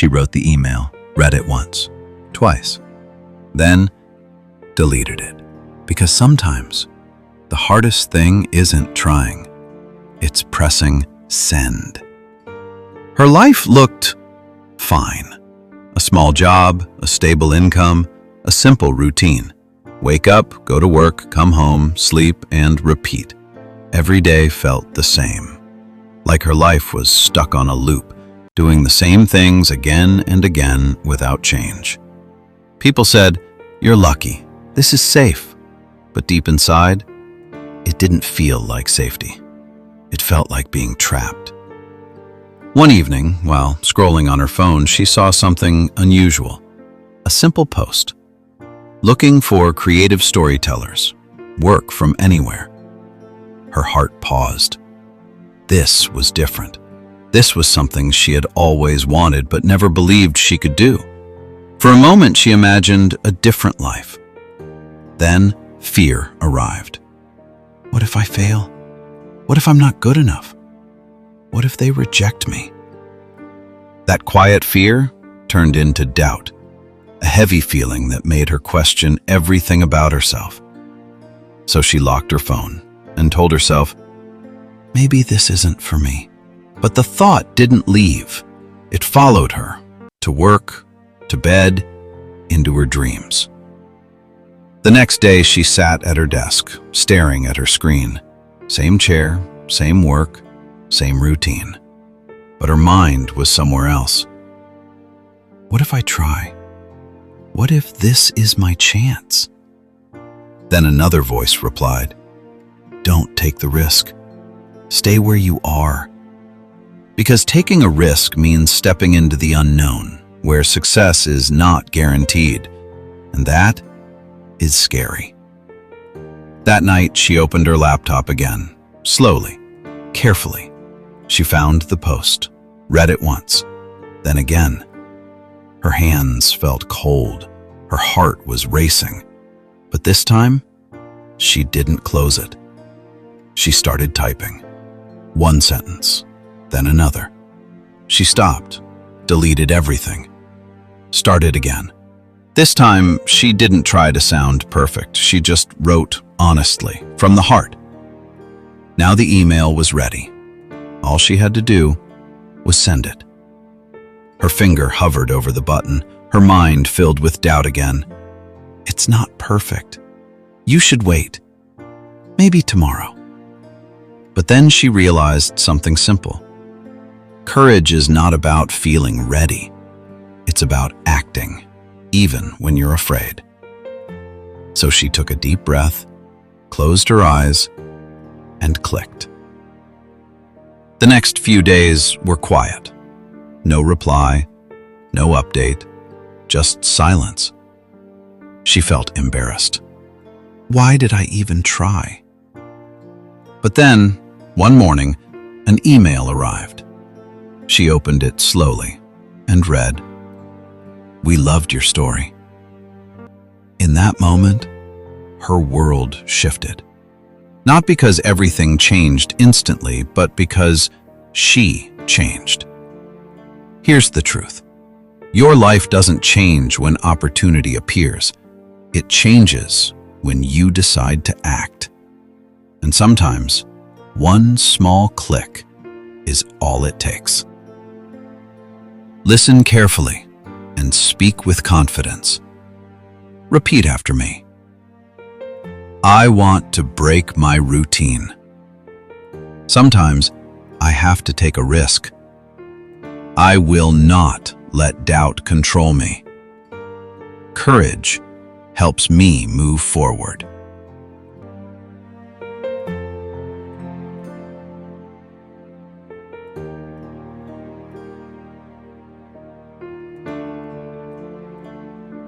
She wrote the email, read it once, twice, then deleted it. Because sometimes the hardest thing isn't trying, it's pressing send. Her life looked fine. A small job, a stable income, a simple routine. Wake up, go to work, come home, sleep, and repeat. Every day felt the same. Like her life was stuck on a loop, doing the same things again and again without change. People said, "You're lucky. This is safe." But deep inside, it didn't feel like safety. It felt like being trapped. One evening, while scrolling on her phone, she saw something unusual. A simple post. Looking for creative storytellers. Work from anywhere. Her heart paused. This was different. This was something she had always wanted but never believed she could do. For a moment, she imagined a different life. Then fear arrived. What if I fail? What if I'm not good enough? What if they reject me? That quiet fear turned into doubt, a heavy feeling that made her question everything about herself. So she locked her phone and told herself, maybe this isn't for me. But the thought didn't leave. It followed her, to work, to bed, into her dreams. The next day she sat at her desk, staring at her screen. Same chair, same work, same routine. But her mind was somewhere else. What if I try? What if this is my chance? Then another voice replied, don't take the risk. Stay where you are. Because taking a risk means stepping into the unknown, where success is not guaranteed, and that is scary. That night, she opened her laptop again, slowly, carefully. She found the post, read it once, then again. Her hands felt cold, her heart was racing, but this time, she didn't close it. She started typing. One sentence, then another. She stopped, deleted everything, started again. This time, she didn't try to sound perfect. She just wrote honestly, from the heart. Now the email was ready. All she had to do was send it. Her finger hovered over the button, her mind filled with doubt again. It's not perfect. You should wait. Maybe tomorrow. But then she realized something simple. Courage is not about feeling ready. It's about acting, even when you're afraid. So she took a deep breath, closed her eyes, and clicked. The next few days were quiet. No reply, no update, just silence. She felt embarrassed. Why did I even try? But then, one morning, an email arrived. She opened it slowly and read, "We loved your story." In that moment, her world shifted. Not because everything changed instantly, but because she changed. Here's the truth. Your life doesn't change when opportunity appears. It changes when you decide to act. And sometimes, one small click is all it takes. Listen carefully and speak with confidence. Repeat after me. I want to break my routine. Sometimes I have to take a risk. I will not let doubt control me. Courage helps me move forward.